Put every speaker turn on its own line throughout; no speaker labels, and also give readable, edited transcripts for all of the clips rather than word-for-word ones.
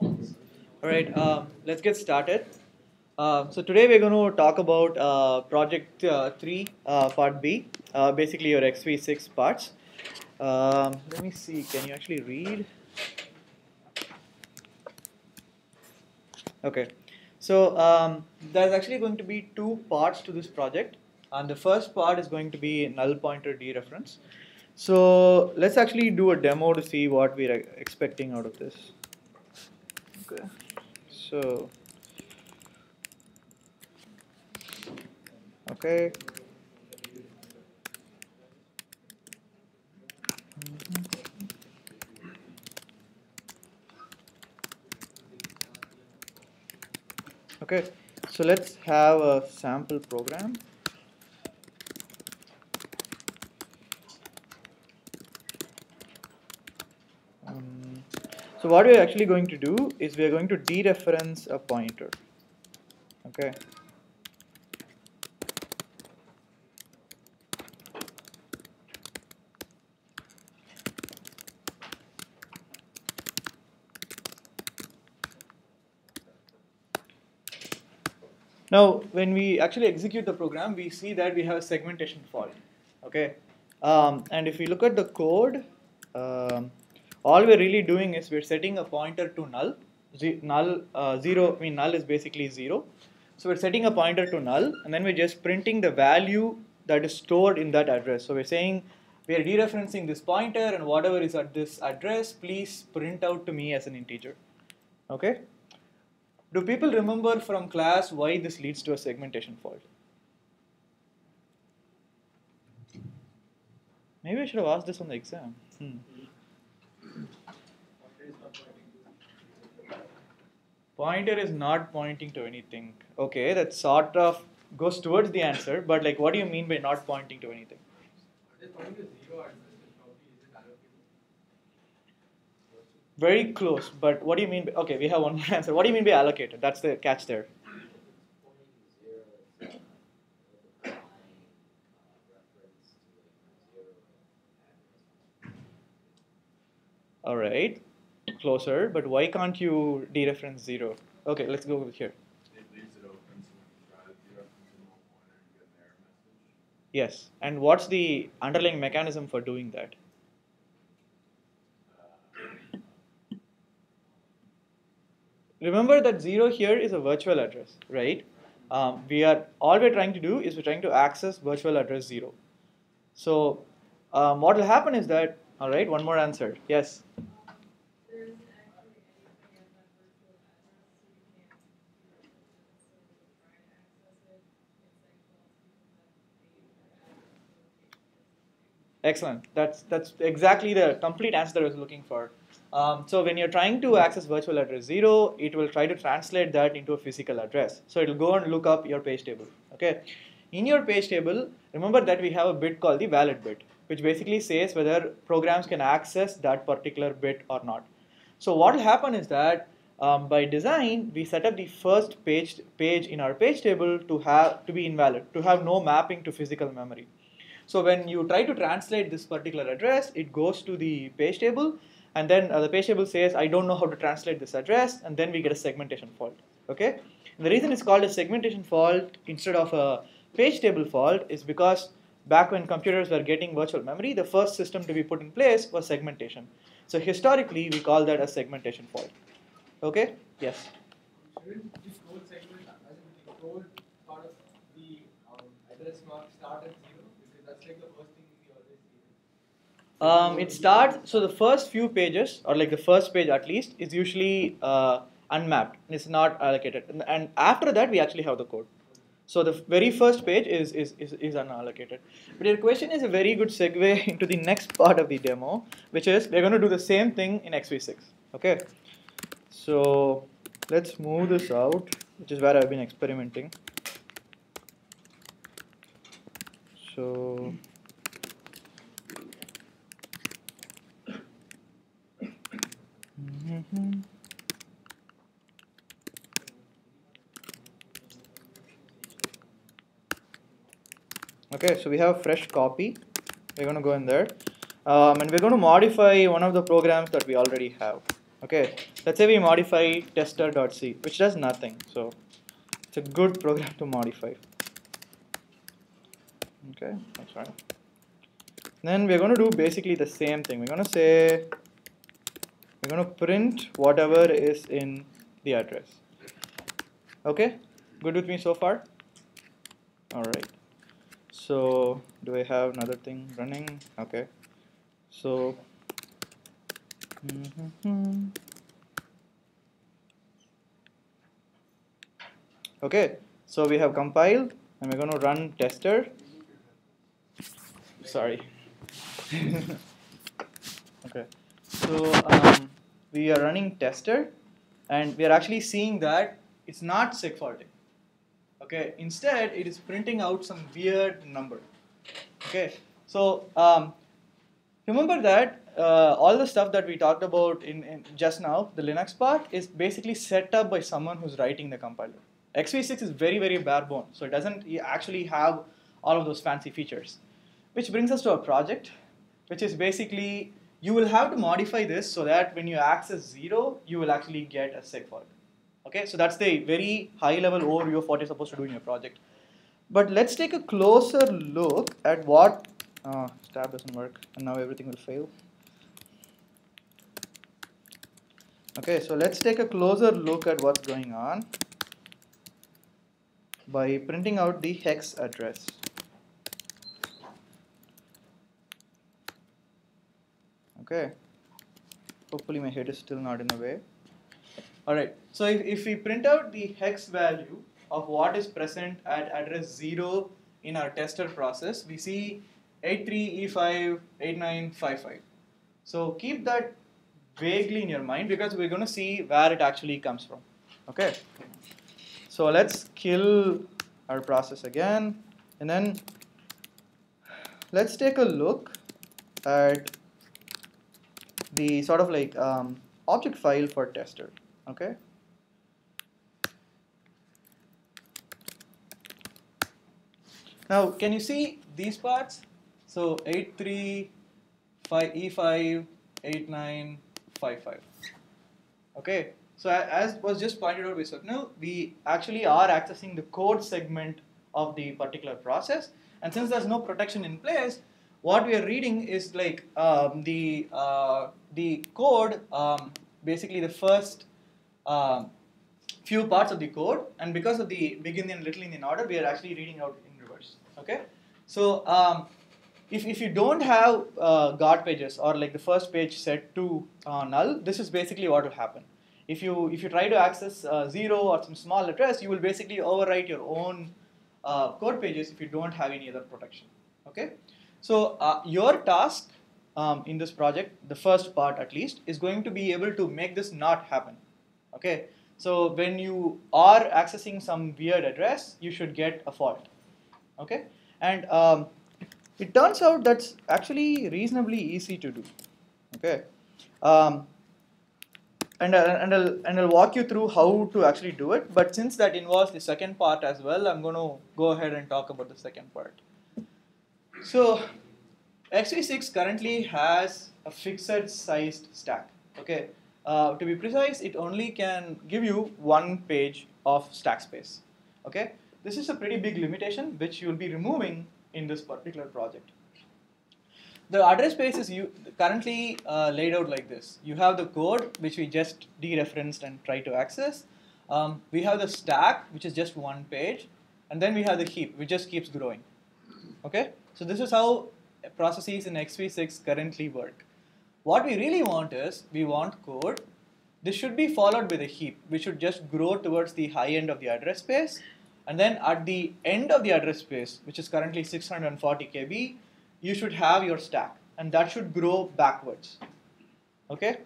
All right, let's get started. So today we're going to talk about project 3, part B, basically your XV6 parts. Let me see, can you actually read? Okay, so there's actually going to be two parts to this project, and the first part is going to be null pointer dereference. So let's actually do a demo to see what we're expecting out of this. Okay, so okay. Okay, so let's have a sample program. So what we're actually going to do is we're going to dereference a pointer. Okay. Now, when we actually execute the program, we see that we have a segmentation fault. Okay, and if we look at the code, all we're really doing is we're setting a pointer to null. Zero. I mean, null is basically 0. So we're setting a pointer to null, and then we're just printing the value that is stored in that address. So we're saying we are dereferencing this pointer, and whatever is at this address, please print out to me as an integer. Okay. Do people remember from class why this leads to a segmentation fault? Maybe I should have asked this on the exam. Pointer is not pointing to anything. Okay, that sort of goes towards the answer, but like, what do you mean by not pointing to anything? Very close, but what do you mean by, okay, we have one more answer. What do you mean by allocated? That's the catch there. All right, closer, but why can't you dereference 0? Okay, let's go over here. Yes, and what's the underlying mechanism for doing that? Remember that 0 here is a virtual address, right? All we're trying to do is we're trying to access virtual address 0. So what will happen is that, all right, one more answer. Yes. Excellent. That's exactly the complete answer that I was looking for. So when you're trying to access virtual address 0, it will try to translate that into a physical address. So it will go and look up your page table. Okay. In your page table, remember that we have a bit called the valid bit, which basically says whether programs can access that particular bit or not. So what will happen is that by design, we set up the first page in our page table to be invalid, to have no mapping to physical memory. So when you try to translate this particular address, it goes to the page table, and then the page table says, I don't know how to translate this address, and then we get a segmentation fault. Okay? And the reason it's called a segmentation fault instead of a page table fault is because back when computers were getting virtual memory, the first system to be put in place was segmentation. So historically, we call that a segmentation fault. Okay? Yes?
Shouldn't this code segment, as in the code part of the address not start at 0? Because that's like the first thing we always see.
It starts, so the first few pages, or like the first page at least, is usually unmapped. It's not allocated. And after that, we actually have the code. So the very first page is unallocated. But your question is a very good segue into the next part of the demo, which is we're going to do the same thing in XV6. Okay. So let's move this out, which is where I've been experimenting. So okay, so we have a fresh copy. We're going to go in there. And we're going to modify one of the programs that we already have. Okay, let's say we modify tester.c, which does nothing. So it's a good program to modify. Okay, that's right. Then we're going to do basically the same thing. We're going to say, we're going to print whatever is in the address. Okay, good with me so far? All right. So do I have another thing running? Okay. So, okay. So we have compiled, and we're going to run tester. Sorry. Okay. So we are running tester, and we are actually seeing that it's not segfaulting. Okay. Instead, it is printing out some weird number. Okay. So remember that all the stuff that we talked about in just now, the Linux part, is basically set up by someone who's writing the compiler. XV6 is very, very bare bone, so it doesn't actually have all of those fancy features. Which brings us to a project, which is basically you will have to modify this so that when you access 0, you will actually get a segfault. Okay, so that's the very high level overview of what you're supposed to do in your project. But let's take a closer look at what tab doesn't work, and now everything will fail. Okay, so let's take a closer look at what's going on by printing out the hex address. Okay, hopefully my head is still not in the way. All right, so if we print out the hex value of what is present at address 0 in our tester process, we see 83E58955. So keep that vaguely in your mind because we're going to see where it actually comes from. Okay, so let's kill our process again, and then let's take a look at the sort of like object file for tester. Okay. Now, can you see these parts? So 83E58955. Okay. So as was just pointed out by Swapnil, we actually are accessing the code segment of the particular process, and since there's no protection in place, what we are reading is like the code, basically the first few parts of the code, and because of the big Indian, little Indian order, we are actually reading out in reverse. Okay, so if you don't have God pages or like the first page set to null, this is basically what will happen. If you try to access 0 or some small address, you will basically overwrite your own code pages if you don't have any other protection. Okay, so your task in this project, the first part at least, is going to be able to make this not happen. Okay, so when you are accessing some weird address, you should get a fault. Okay, and it turns out that's actually reasonably easy to do. Okay, and I'll walk you through how to actually do it. But since that involves the second part as well, I'm going to go ahead and talk about the second part. So XV6 currently has a fixed sized stack. Okay, to be precise, it only can give you one page of stack space. Okay, this is a pretty big limitation which you'll be removing in this particular project. The address space is currently laid out like this. You have the code which we just dereferenced and tried to access. We have the stack which is just one page, and then we have the heap which just keeps growing. Okay, so this is how processes in XV6 currently work. What we really want is, we want code. This should be followed by the heap, which should just grow towards the high end of the address space. And then at the end of the address space, which is currently 640 KB, you should have your stack. And that should grow backwards. Okay?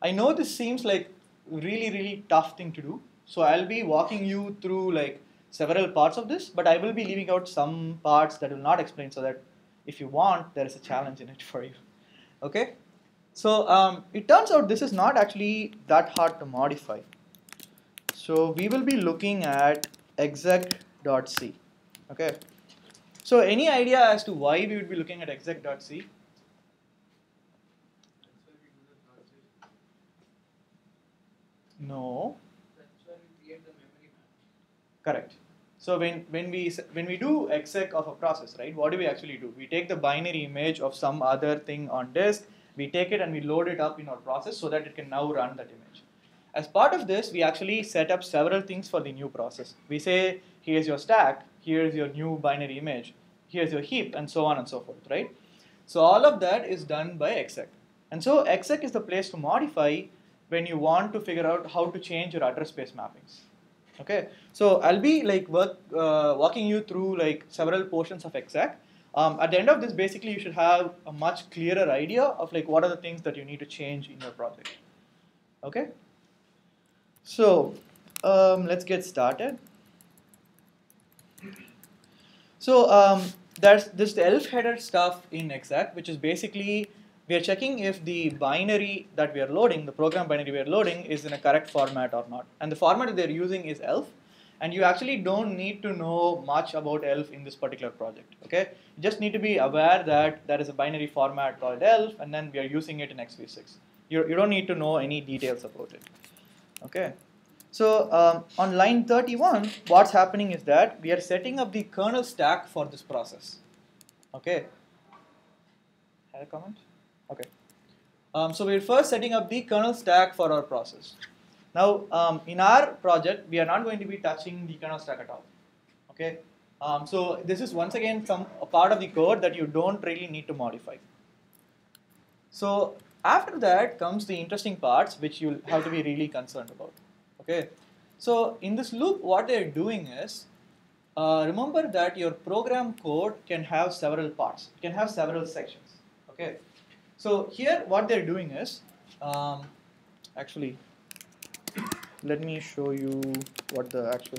I know this seems like really, really tough thing to do. So I'll be walking you through like several parts of this, but I will be leaving out some parts that will not explain, so that if you want, there is a challenge in it for you. Okay? So it turns out this is not actually that hard to modify. So we will be looking at exec.c. Okay. So any idea as to why we would be looking at exec.c? Correct. So when we do exec of a process, right, what do we actually do? We take the binary image of some other thing on disk, we take it and we load it up in our process so that it can now run that image. As part of this, we actually set up several things for the new process. We say, here's your stack, here's your new binary image, here's your heap, and so on and so forth, right? So all of that is done by exec. And so exec is the place to modify when you want to figure out how to change your address space mappings. Okay, so I'll be like walking you through like several portions of exec. At the end of this, basically, you should have a much clearer idea of like what are the things that you need to change in your project. Okay, so let's get started. So there's this elf header stuff in exec, which is basically we are checking if the binary that we are loading, the program binary we are loading, is in a correct format or not. And the format that they're using is elf. And you actually don't need to know much about elf in this particular project. Okay, you just need to be aware that there is a binary format called elf, and then we are using it in xv6. You don't need to know any details about it. Okay. So on line 31, what's happening is that we are setting up the kernel stack for this process. Okay. Had a comment? Okay. So we're first setting up the kernel stack for our process. Now, in our project, we are not going to be touching the kernel stack at all. Okay. So this is once again a part of the code that you don't really need to modify. So after that comes the interesting parts, which you'll have to be really concerned about. Okay, so in this loop, what they're doing is, remember that your program code can have several parts, it can have several sections. Okay, so here what they're doing is, actually, let me show you what the actual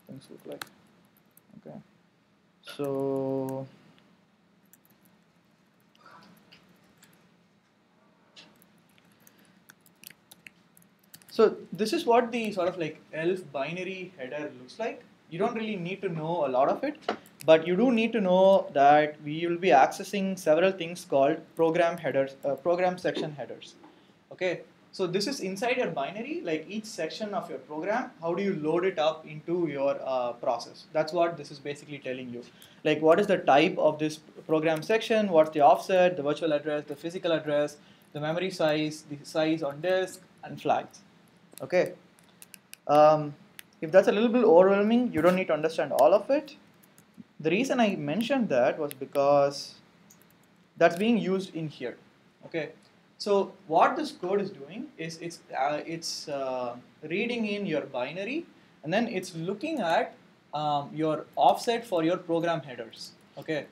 things look like. Okay, so this is what the sort of like elf binary header looks like. You don't really need to know a lot of it, but you do need to know that we will be accessing several things called program headers, program section headers. Okay, so this is inside your binary, like each section of your program, how do you load it up into your process? That's what this is basically telling you. Like what is the type of this program section, what's the offset, the virtual address, the physical address, the memory size, the size on disk, and flags. Okay. If that's a little bit overwhelming, you don't need to understand all of it. The reason I mentioned that was because that's being used in here. Okay. So what this code is doing is it's reading in your binary, and then it's looking at your offset for your program headers. Okay.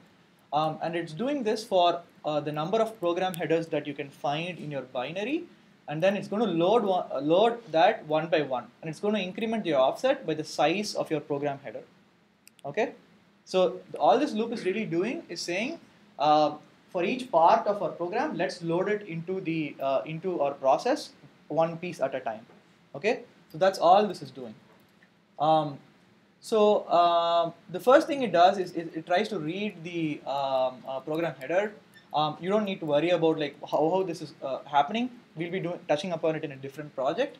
And it's doing this for the number of program headers that you can find in your binary, and then it's going to load that one by one, and it's going to increment your offset by the size of your program header. Okay, so all this loop is really doing is saying for each part of our program, let's load it into our process one piece at a time. Okay, so that's all this is doing. The first thing it does is it tries to read the program header. You don't need to worry about like how this is happening. We'll be touching upon it in a different project,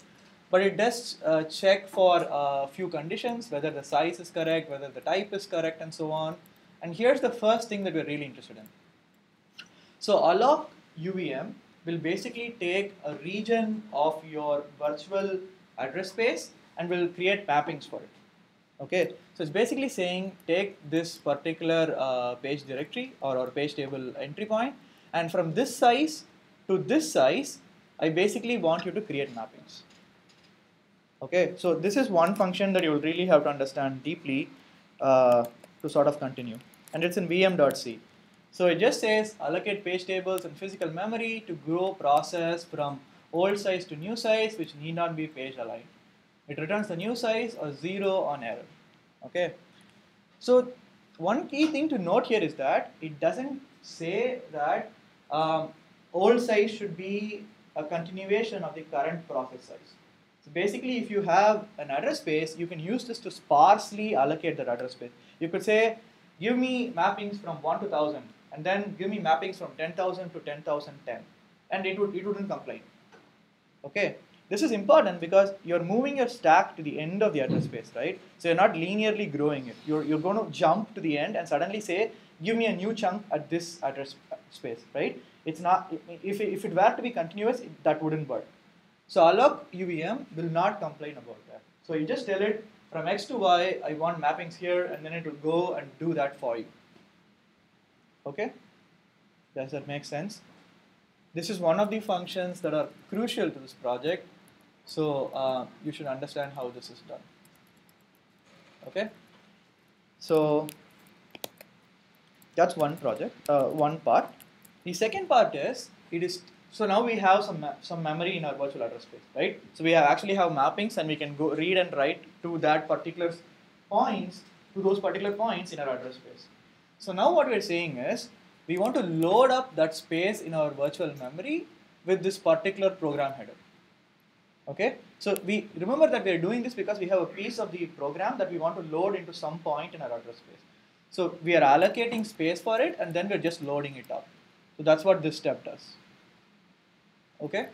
but it does check for a few conditions, whether the size is correct, whether the type is correct, and so on. And here's the first thing that we're really interested in. So alloc UVM will basically take a region of your virtual address space and will create mappings for it. Okay, so it's basically saying take this particular page directory or page table entry point, and from this size to this size, I basically want you to create mappings. Okay, so this is one function that you will really have to understand deeply to sort of continue, and it's in vm.c. So it just says allocate page tables and physical memory to grow process from old size to new size, which need not be page aligned. It returns the new size or 0 on error. Okay, so one key thing to note here is that it doesn't say that old size should be a continuation of the current process size. So basically, if you have an address space, you can use this to sparsely allocate that address space. You could say, give me mappings from 1 to 1000, and then give me mappings from 10,000 to 10,010, and it wouldn't complain. Okay. This is important because you're moving your stack to the end of the address space, right? So you're not linearly growing it. You're going to jump to the end and suddenly say, give me a new chunk at this address space, right? It's not, if it were to be continuous, that wouldn't work. So alloc UVM will not complain about that. So you just tell it from X to Y, I want mappings here, and then it will go and do that for you. Okay? Does that make sense? This is one of the functions that are crucial to this project. So you should understand how this is done. Okay? So that's one one part. The second part is, so now we have some memory in our virtual address space, right? So we actually have mappings, and we can go read and write to that particular points, to those particular points in our address space. So now what we're saying is, we want to load up that space in our virtual memory with this particular program header. Okay, so we remember that we are doing this because we have a piece of the program that we want to load into some point in our address space. So we are allocating space for it, and then we're just loading it up. So that's what this step does. Okay,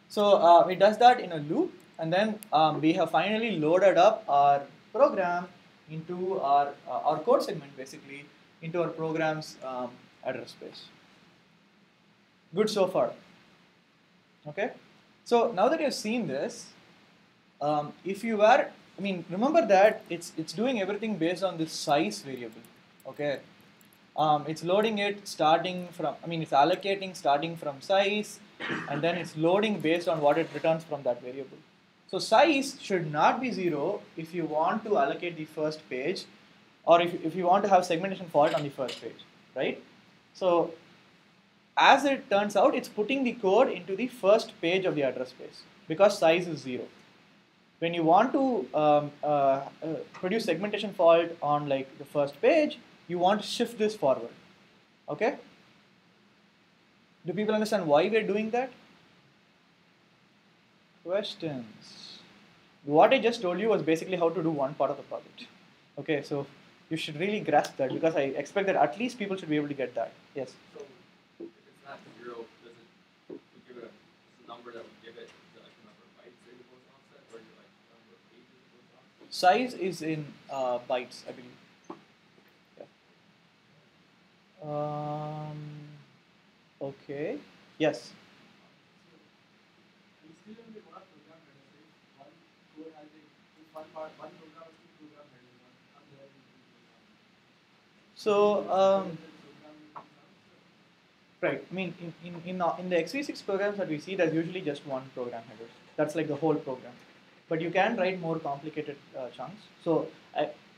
so it does that in a loop, and then we have finally loaded up our program into our code segment, basically into our program's address space. Good so far. Okay. So now that you've seen this, if you were, remember that it's doing everything based on this size variable. Okay, it's loading it starting from, it's allocating starting from size, and then it's loading based on what it returns from that variable. So size should not be 0 if you want to allocate the first page, or if you want to have segmentation fault on the first page, right? So as it turns out, it's putting the code into the first page of the address space because size is 0. When you want to produce segmentation fault on like the first page, you want to shift this forward. Okay? Do people understand why we're doing that? Questions? What I just told you was basically how to do one part of the project. Okay, so you should really grasp that because I expect that at least people should be able to get that. Yes?
So if it's not 0, does it give it a number that would give it the number of bytes that it goes offset, or is it like the number of pages it goes offset?
Size is in bytes, I believe. Yeah. Okay. Yes.
We still only one program header, right? One code has one part, one program has two program headers, one there is two program.
So right. In the x86 programs that we see, there's usually just one program header. That's like the whole program. But you can write more complicated chunks. So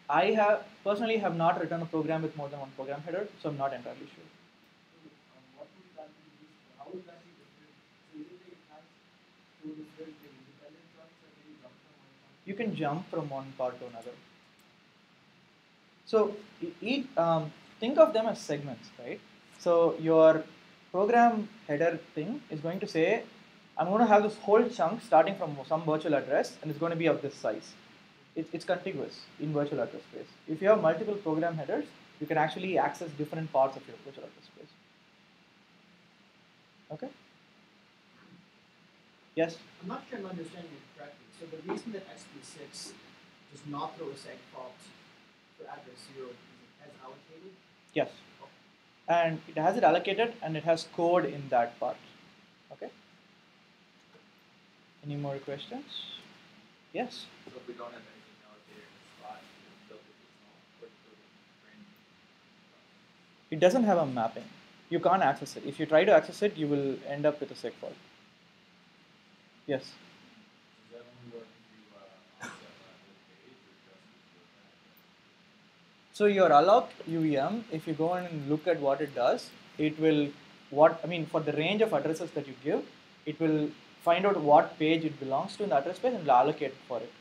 I have personally have not written a program with more than one program header, so I'm not entirely sure.
What would that be used for? How would that be different? So usually it has two different independent chunks, and then you jump from one chunk.
You can jump from one part to another. So think of them as segments, right? So your program header thing is going to say, I'm going to have this whole chunk starting from some virtual address, and it's going to be of this size. It's contiguous in virtual address space. If you have multiple program headers, you can actually access different parts of your virtual address space. Okay? Yes?
I'm not sure I'm understanding it correctly. So the reason that SP6 does not throw a seg fault for address 0 is it has allocated?
Yes. And it has it allocated, and it has code in that part. Okay? Any more questions? Yes?
So if we don't have anything allocated in the spot, it's built with small,
It doesn't have a mapping. You can't access it. If you try to access it, you will end up with a seg fault. Yes?
Does that only work if you offset that whole page, or just
So your alloc UVM, if you go and look at what it does, it will, for the range of addresses that you give, it will find out what page it belongs to in the address space and will allocate for it.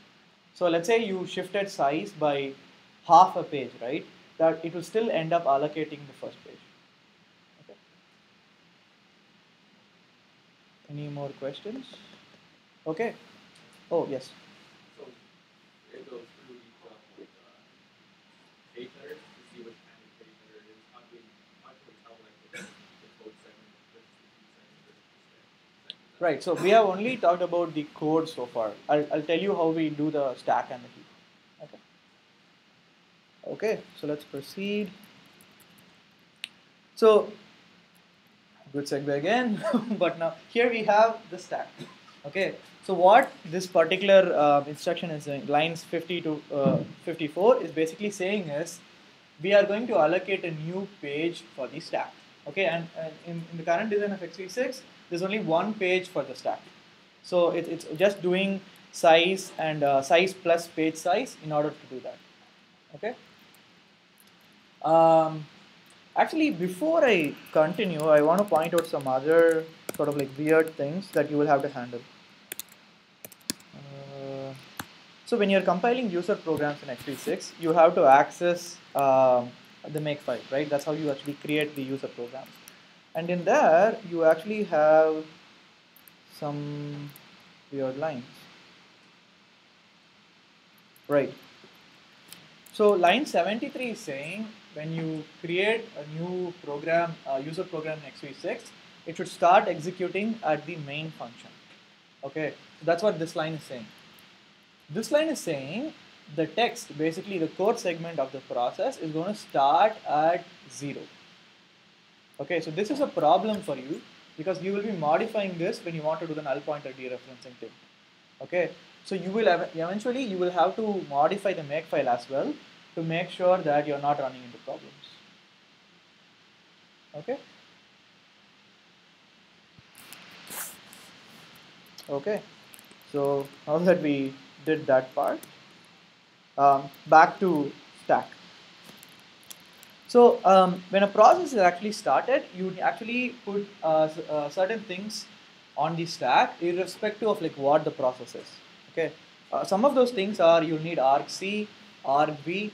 So let's say you shifted size by half a page, right? That it will still end up allocating the first page. Okay. Any more questions? Okay. Oh, yes.
So it goes through each of page headers to see which kind of page header it is. How can we tell like the code segment versus the key segment versus the segment?
Right, so we have only talked about the code so far. I'll tell you how we do the stack and the heap. Okay. Okay, so let's proceed. So, good segue again, but now here we have the stack. Okay, so what this particular instruction is saying, lines 50 to 54, is basically saying is we are going to allocate a new page for the stack. Okay, and in the current design of x86, there's only one page for the stack. So it's just doing size and size plus page size in order to do that. Okay. Um, Actually, before I continue, I want to point out some other sort of like weird things that you will have to handle. So when you're compiling user programs in x86, you have to access the makefile, right? That's how you actually create the user programs. And in there, you actually have some weird lines. Right. So line 73 is saying when you create a new program, user program in x86, it should start executing at the main function. Okay, so that's what this line is saying. This line is saying the text, basically the code segment of the process, is going to start at 0. Okay, so this is a problem for you because you will be modifying this when you want to do the null pointer dereferencing thing. Okay, so you will eventually you will have to modify the makefile as well to make sure that you're not running into problems. Okay. Okay. So now that we did that part, back to stack. So when a process is actually started, you actually put certain things on the stack irrespective of like what the process is. Okay. Some of those things are you'll need argc, argv.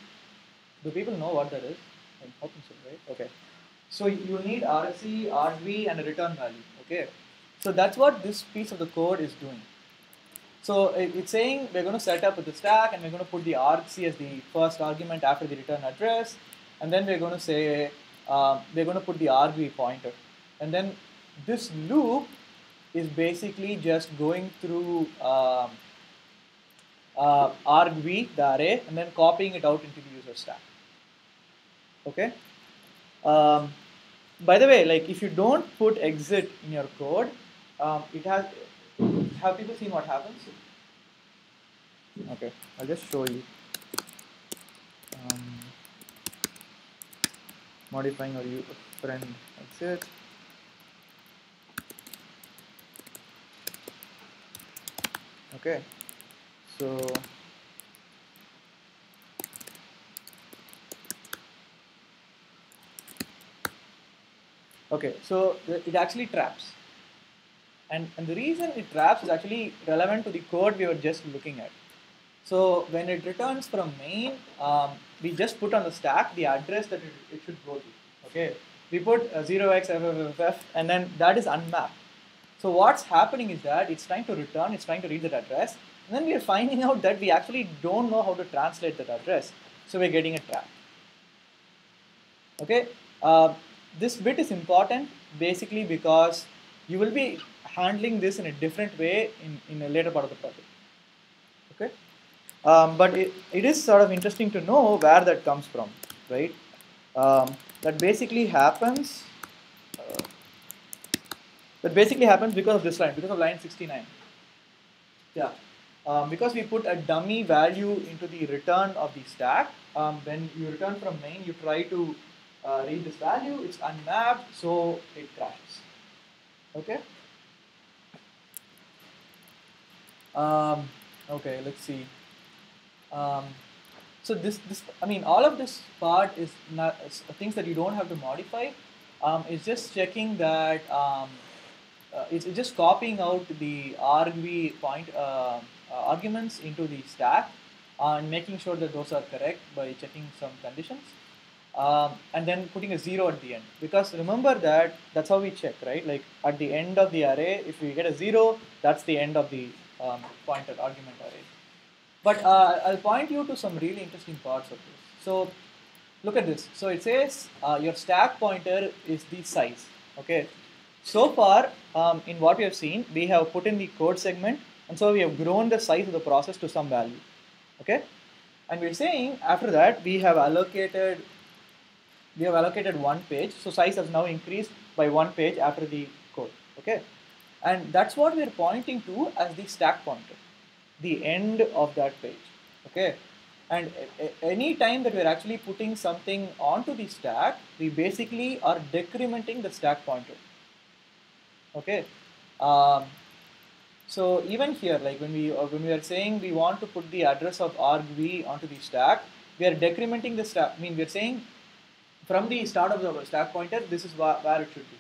Do people know what that is? I'm hoping so, right? Okay. So you need argc, argv, and a return value. Okay. So that's what this piece of the code is doing. So it's saying we're going to set up with the stack and we're going to put the argc as the first argument after the return address, and then we're going to say we're going to put the argv pointer, and then this loop is basically just going through argv, the array, and then copying it out into the user stack. Okay. By the way, like if you don't put exit in your code, it has. Have people seen what happens? Okay, I'll just show you. Modifying our friend exit. Okay, so it actually traps. And the reason it traps is actually relevant to the code we were just looking at. So when it returns from main, we just put on the stack the address that it should go to. Okay, we put 0xFFFF, and then that is unmapped. So what's happening is that it's trying to return, it's trying to read that address, and then we are finding out that we actually don't know how to translate that address. So we're getting a trap. Okay, this bit is important basically because you will be handling this in a different way in a later part of the project. Okay, but it is sort of interesting to know where that comes from, right? That basically happens. That basically happens because of this line, because of line 69. Yeah, because we put a dummy value into the return of the stack. When you return from main, you try to read this value. It's unmapped, so it crashes. Okay. Okay, let's see. So I mean, all of this part is not things that you don't have to modify. It's just checking that it's just copying out the argv arguments into the stack and making sure that those are correct by checking some conditions. And then putting a 0 at the end, because remember that's how we check, right? Like at the end of the array, if we get a 0, that's the end of the pointer argument array. But I'll point you to some really interesting parts of this. So look at this. So it says your stack pointer is the size. Okay. so far, in what we have seen, we have put in the code segment, and so we have grown the size of the process to some value. Okay, and we're saying after that we have allocated one page, so size has now increased by one page after the code. Okay, and that's what we're pointing to as the stack pointer, the end of that page. Okay, and any time that we're actually putting something onto the stack, we basically are decrementing the stack pointer. Okay, um, so even here, like when we are saying we want to put the address of argv onto the stack, we are decrementing the stack. I mean, we're saying from the start of the stack pointer, this is where it should be.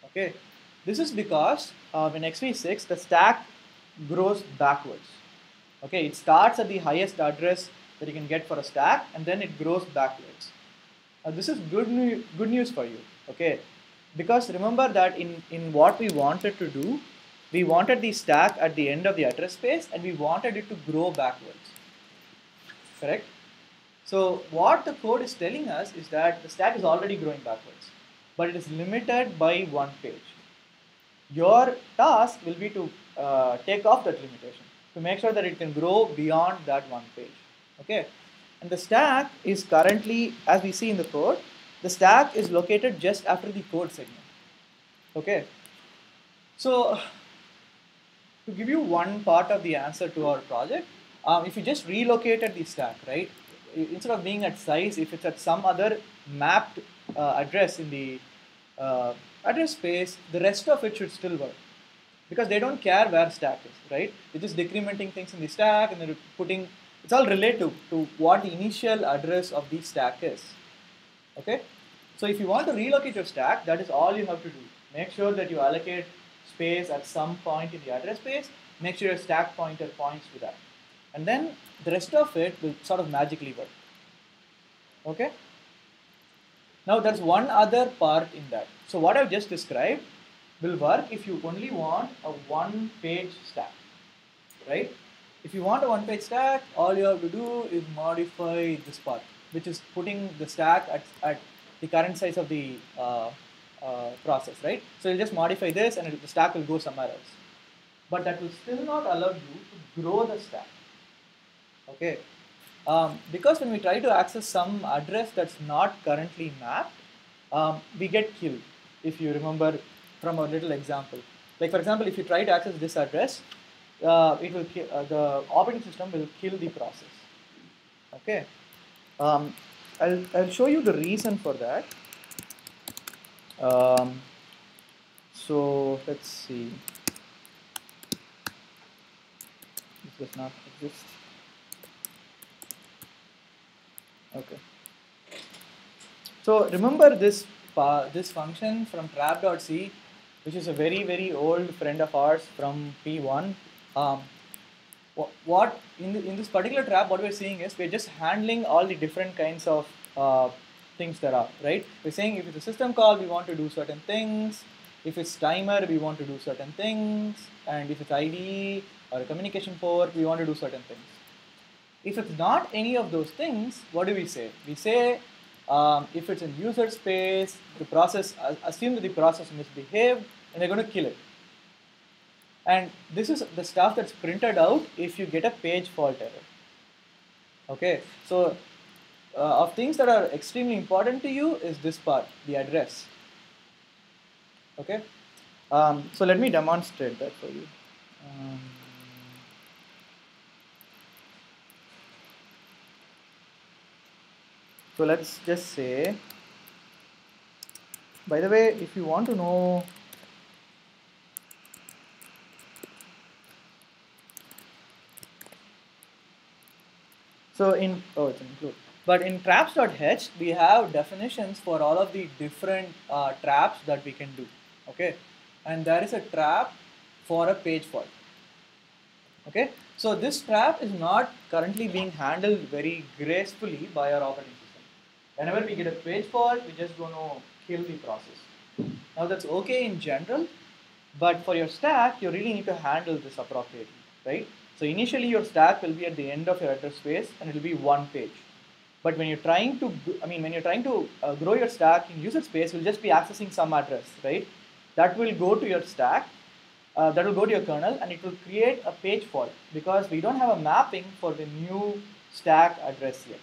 Okay, this is because in xv6 the stack grows backwards. Okay, it starts at the highest address that you can get for a stack, and then it grows backwards. This is good news for you. Okay, because remember that in what we wanted to do, we wanted the stack at the end of the address space, and we wanted it to grow backwards. Correct? So what the code is telling us is that the stack is already growing backwards, but it is limited by one page. Your task will be to take off that limitation to make sure that it can grow beyond that one page. Okay, and the stack is currently, as we see in the code, the stack is located just after the code segment. Okay, so to give you one part of the answer to our project, if you just relocated the stack, right, instead of being at size, if it's at some other mapped address in the address space, the rest of it should still work, because they don't care where stack is, right? They're just decrementing things in the stack, and they're putting, it's all relative to what the initial address of the stack is. Okay, so if you want to relocate your stack, that is all you have to do. Make sure that you allocate space at some point in the address space. Make sure your stack pointer points to that, and then the rest of it will sort of magically work. Okay, now there's one other part in that. So what I've just described will work if you only want a one-page stack, right? If you want a one-page stack, all you have to do is modify this part, which is putting the stack at the current size of the process, right? So you just modify this, and the stack will go somewhere else. But that will still not allow you to grow the stack. Okay, because when we try to access some address that's not currently mapped, we get killed. If you remember from a little example, like for example, if you try to access this address, it will the operating system will kill the process. Okay, I'll show you the reason for that. So let's see. This does not exist. Okay. So remember this function from trap.c, which is a very old friend of ours from P1. What in this particular trap, what we're seeing is we're just handling all the different kinds of things there are, right? We're saying if it's a system call, we want to do certain things. If it's timer, we want to do certain things, and if it's IDE or a communication port, we want to do certain things. If it's not any of those things, what do we say? We say if it's in user space, the process, assume that the process misbehaved, and they're going to kill it. And this is the stuff that's printed out if you get a page fault error. Okay, so of things that are extremely important to you is this part, the address. Okay, so let me demonstrate that for you. So let's just say, by the way, if you want to know so in it's include, but in traps.h we have definitions for all of the different traps that we can do. Okay, and there is a trap for a page fault. Okay, so this trap is not currently being handled very gracefully by our operating system. Whenever we get a page fault, we're just going to kill the process. Now that's okay in general, but for your stack, you really need to handle this appropriately, right? So initially your stack will be at the end of your address space, and it will be one page. But when you're trying to, grow your stack in user space, you'll just be accessing some address, right? that will go to your stack, that will go to your kernel, and it will create a page fault because we don't have a mapping for the new stack address yet.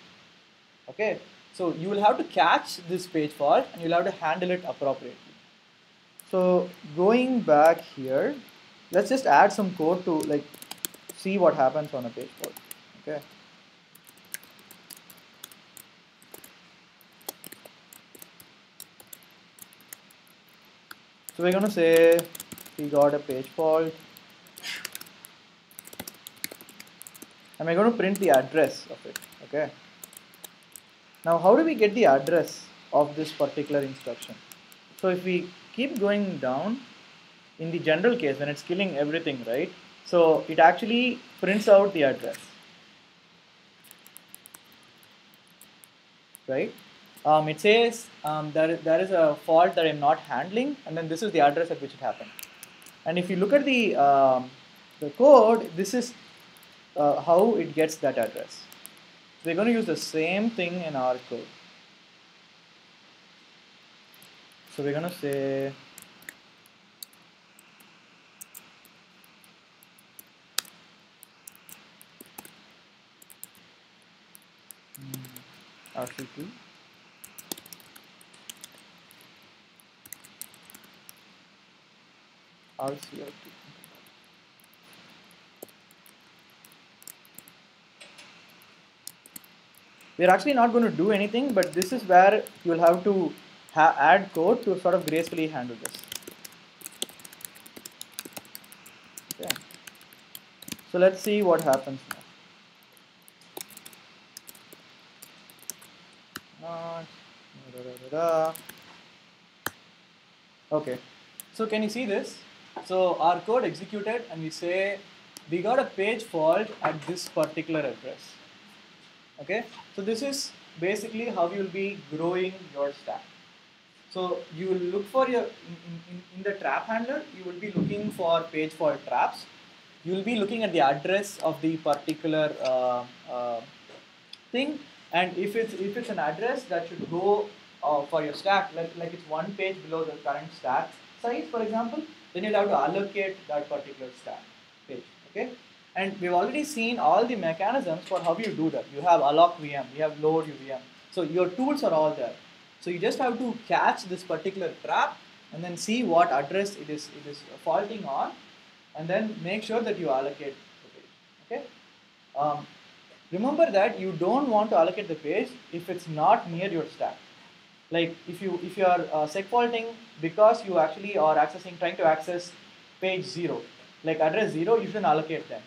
Okay, so you will have to catch this page fault and you'll have to handle it appropriately. So going back here, let's just add some code to like see what happens on a page fault. Okay. So we're going to say we got a page fault, and we're going to print the address of it. Okay. Now, how do we get the address of this particular instruction? So if we keep going down, in the general case, when it's killing everything, right? So it actually prints out the address, right? It says there is a fault that I'm not handling, and then this is the address at which it happened. And if you look at the code, this is how it gets that address. So we're going to use the same thing in our code. So we're going to say RC2 RCR2. We're actually not going to do anything, but this is where you'll have to add code to sort of gracefully handle this. Okay. So let's see what happens now. Okay. So can you see this? So our code executed and we say we got a page fault at this particular address. Okay. So this is basically how you'll be growing your stack. So you will look for your in the trap handler, you will be looking for page fault traps. You will be looking at the address of the particular thing, and if it's an address that should go for your stack, like it's one page below the current stack size, for example, then you'll have to allocate that particular stack page. Okay, and we've already seen all the mechanisms for how you do that. You have alloc VM, you have load VM, so your tools are all there. So you just have to catch this particular trap and then see what address it is faulting on, and then make sure that you allocate the page. Okay. Remember that you don't want to allocate the page if it's not near your stack. Like if you are seg faulting because you actually are trying to access page 0, like address 0, you shouldn't allocate them.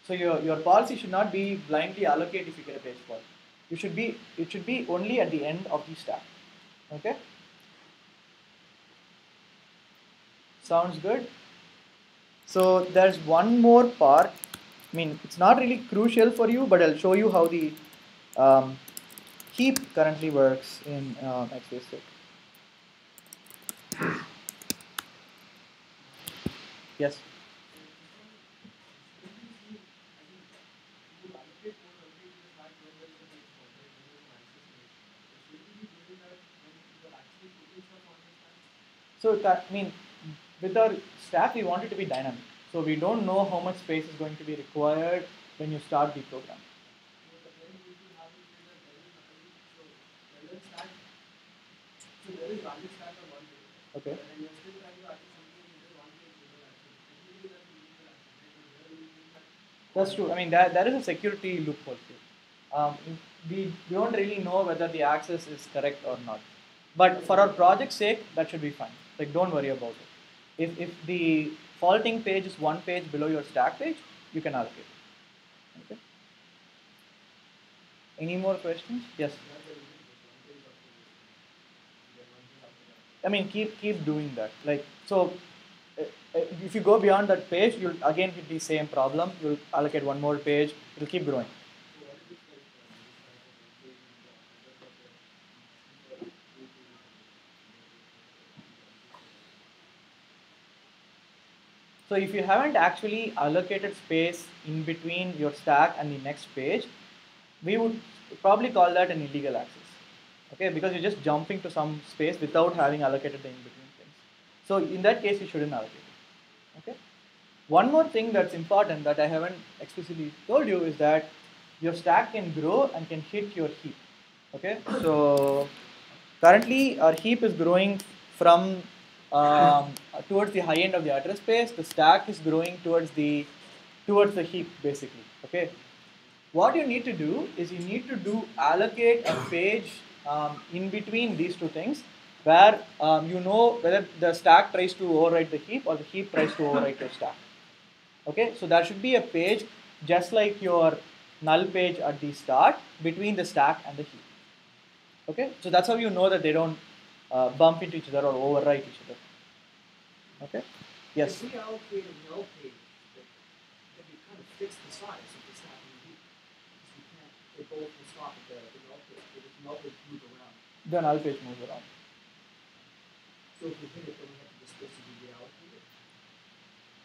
So your policy should not be blindly allocate if you get a page fault. It should be only at the end of the stack. Okay. Sounds good. So there's one more part. I mean, it's not really crucial for you, but I'll show you how the heap currently works in XBasic. Yes. So I mean, with our stack, we want it to be dynamic. So we don't know how much space is going to be required when you start the program. Okay. That's true. I mean, that is a security loophole too. We don't really know whether the access is correct or not. But for our project's sake, that should be fine. Like, don't worry about it. If the faulting page is one page below your stack page, you can allocate it. Okay. Any more questions? Yes. I mean, keep doing that. Like, so if you go beyond that page, you'll again hit the same problem. You'll allocate one more page. It'll keep growing. So if you haven't actually allocated space in between your stack and the next page, we would probably call that an illegal access. Okay, because you're just jumping to some space without having allocated the in-between things. So in that case, you shouldn't allocate it. Okay. One more thing that's important that I haven't explicitly told you is that your stack can grow and can hit your heap. Okay. So currently our heap is growing from towards the high end of the address space. The stack is growing towards the heap basically. Okay. What you need to do is you need to do allocate a page in between these two things where you know whether the stack tries to overwrite the heap or the heap tries to overwrite your stack. Okay, so there should be a page just like your null page at the start between the stack and the heap. Okay, so that's how you know that they don't bump into each other or overwrite each other. Okay, yes.
If we allocate a null page, then we kind of fix the size of the stack and the heap. Because we can't, they both will stop at the null page, but if the null page move around.
The null page moves around.
So if we hit it, then we have to just basically reallocate it.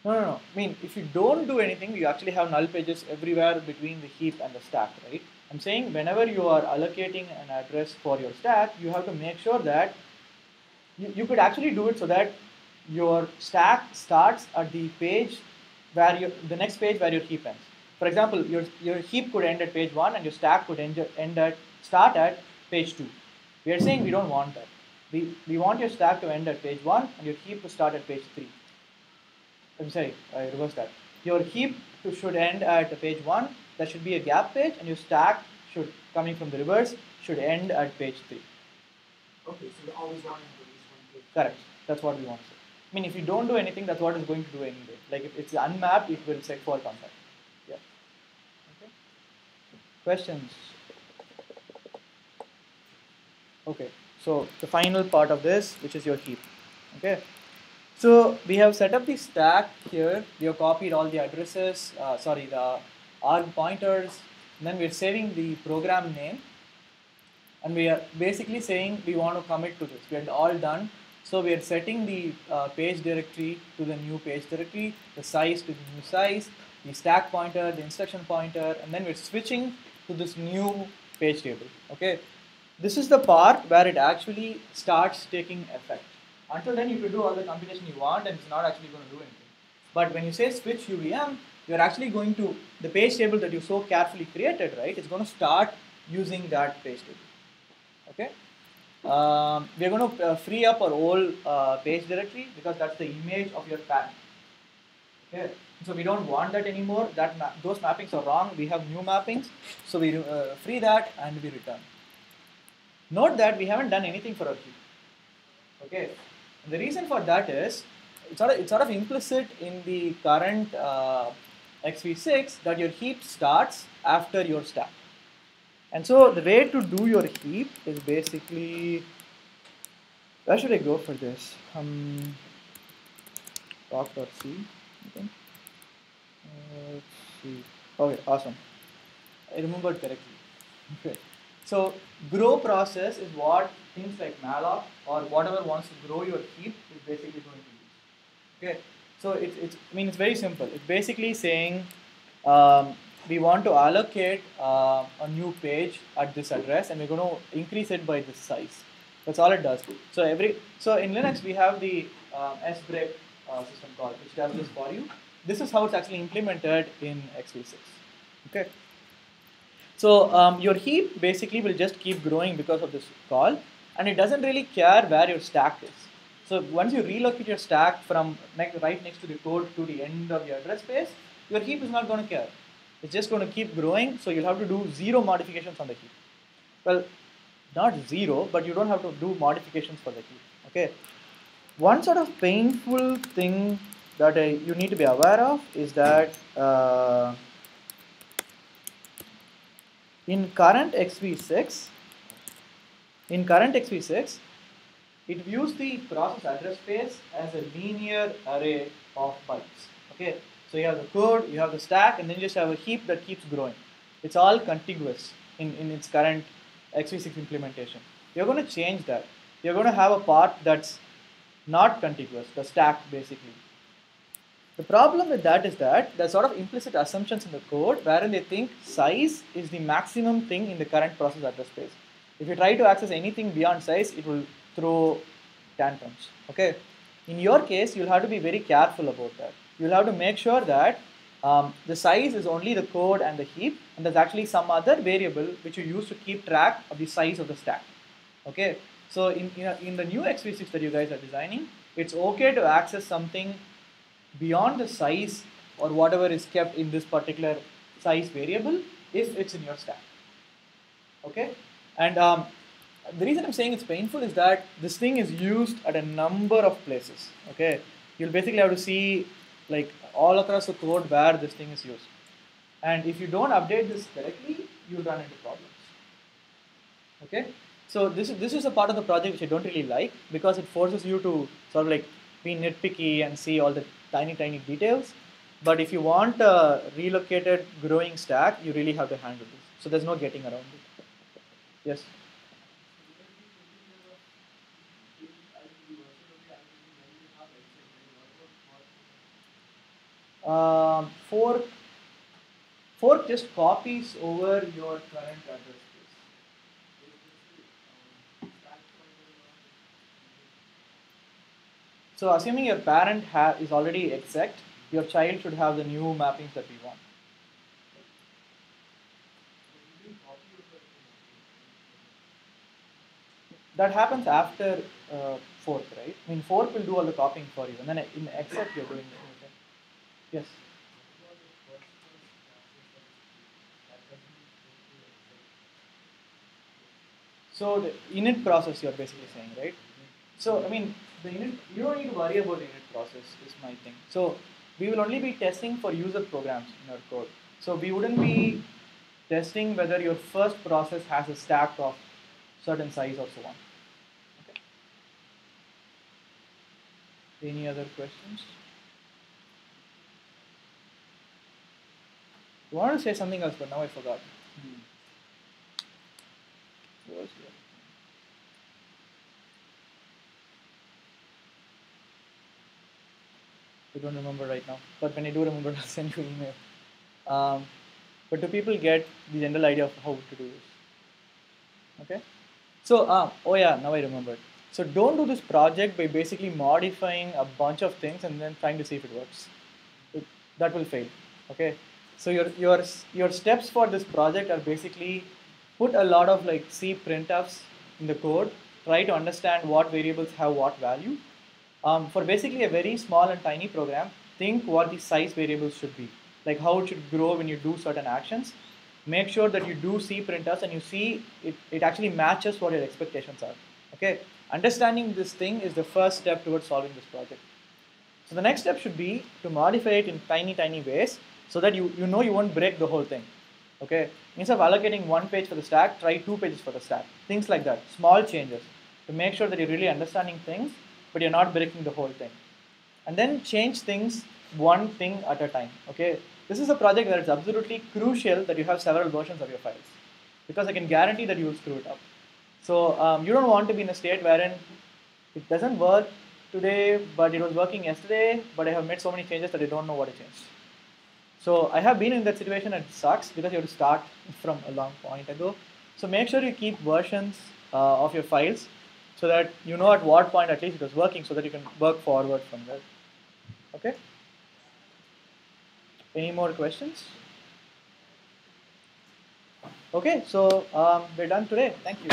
No. I mean, if you don't do anything, you actually have null pages everywhere between the heap and the stack, right? I'm saying whenever you are allocating an address for your stack, you have to make sure that you could actually do it so that your stack starts at the page where the next page where your heap ends. For example, your heap could end at page 1 and your stack could start at page 2. We are saying we don't want that. We want your stack to end at page 1 and your heap to start at page 3. I'm sorry, I reversed that. Your heap should end at page 1. That should be a gap page, and your stack should, coming from the reverse, should end at page 3.
Okay, so we always want to have at least one page.
Correct. That's what we want to say. I mean, if you don't do anything, that's what it's going to do anyway. Like if it's unmapped, it will segfault on that. Yeah. Okay. Questions? Okay. So the final part of this, which is your heap. Okay. So we have set up the stack here. We have copied all the addresses, the arg pointers, and then we're saving the program name. And we are basically saying we want to commit to this. We are all done. So we are setting the page directory to the new page directory, the size to the new size, the stack pointer, the instruction pointer, and then we're switching to this new page table. Okay. This is the part where it actually starts taking effect. Until then, you can do all the computation you want, and it's not actually going to do anything. But when you say switch UVM, you're actually going to, the page table that you so carefully created, right, it's going to start using that page table. Okay? We're going to free up our old page directory because that's the image of your parent. Okay? So we don't want that anymore. Those mappings are wrong. We have new mappings. So we free that and we return. Note that we haven't done anything for our heap. Okay? And the reason for that is it's sort of implicit in the current XV6 that your heap starts after your stack. And so the way to do your heap is basically, where should I go for this? Doc.c. Okay. Let's see. Okay, awesome. I remembered correctly. Okay. So grow process is what things like malloc or whatever wants to grow your heap is basically going to use. Okay. So it's very simple. It's basically saying we want to allocate a new page at this address, and we're going to increase it by this size. That's all it does. So in Linux we have the sbreak system call, which does this for you. This is how it's actually implemented in XV6. Okay. So your heap basically will just keep growing because of this call, and it doesn't really care where your stack is. So once you relocate your stack from right next to the code to the end of your address space, your heap is not going to care. It's just going to keep growing, so you'll have to do 0 modifications on the heap. Well, not 0, but you don't have to do modifications for the heap. Okay. One sort of painful thing that you need to be aware of is that in current XV6, it views the process address space as a linear array of bytes. Okay, so you have the code, you have the stack, and then you just have a heap that keeps growing. It's all contiguous in its current XV6 implementation. You're going to change that. You're going to have a part that's not contiguous, the stack basically. The problem with that is that there's sort of implicit assumptions in the code wherein they think size is the maximum thing in the current process address space. If you try to access anything beyond size, it will throw tantrums. Okay. In your case, you'll have to be very careful about that. You'll have to make sure that the size is only the code and the heap, and there's actually some other variable which you use to keep track of the size of the stack. Okay, so in the new XV6 that you guys are designing, it's okay to access something beyond the size or whatever is kept in this particular size variable if it's in your stack. Okay, and the reason I'm saying it's painful is that this thing is used at a number of places. Okay, you'll basically have to see like all across the code where this thing is used, and if you don't update this correctly, you'll run into problems. Okay, so this is a part of the project which I don't really like because it forces you to sort of like be nitpicky and see all the tiny details. But if you want a relocated growing stack, you really have to handle this. So there's no getting around it. Yes. Fork just copies over your current address space. So assuming your parent is already exec, your child should have the new mappings that we want. That happens after fork, right? I mean, fork will do all the copying for you, and then in exec you're doing it. Okay. Yes. So the init process you're basically saying, right? So I mean, the init, you don't need to worry about the init process is my thing. So we will only be testing for user programs in our code. So we wouldn't be testing whether your first process has a stack of certain size or so on. Okay. Any other questions? I wanted to say something else, but now I forgot. What was it? I don't remember right now, but when I do remember, I'll send you an email. But do people get the general idea of how to do this? Okay. So, oh yeah, now I remembered. So don't do this project by basically modifying a bunch of things and then trying to see if it works. That will fail. Okay. So your steps for this project are basically put a lot of like C printfs in the code, try to understand what variables have what value. For basically a very small and tiny program, think what the size variables should be, like how it should grow when you do certain actions. Make sure that you do C printfs and you see it actually matches what your expectations are. Okay, understanding this thing is the first step towards solving this project. So the next step should be to modify it in tiny ways so that you know you won't break the whole thing. Okay, instead of allocating one page for the stack, try 2 pages for the stack. Things like that, small changes to make sure that you're really understanding things, but you're not breaking the whole thing. And then change things one thing at a time. Okay, this is a project where it's absolutely crucial that you have several versions of your files, because I can guarantee that you will screw it up. So you don't want to be in a state wherein it doesn't work today, but it was working yesterday, but I have made so many changes that I don't know what I changed. So I have been in that situation and it sucks because you have to start from a long point ago. So make sure you keep versions of your files so that you know at what point at least it was working so that you can work forward from there. Okay? Any more questions? Okay, so we're done today. Thank you.